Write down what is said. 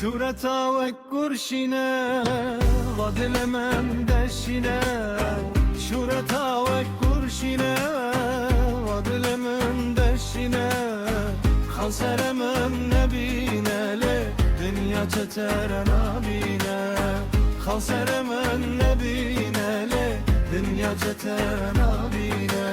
شورتا و کرشینه غدلمم دشینه شورتا و کرشینه غدلمم دشینه خسرمم نبینه لی dünya çetere nabine خسرمم نبینه لی dünya çetere nabine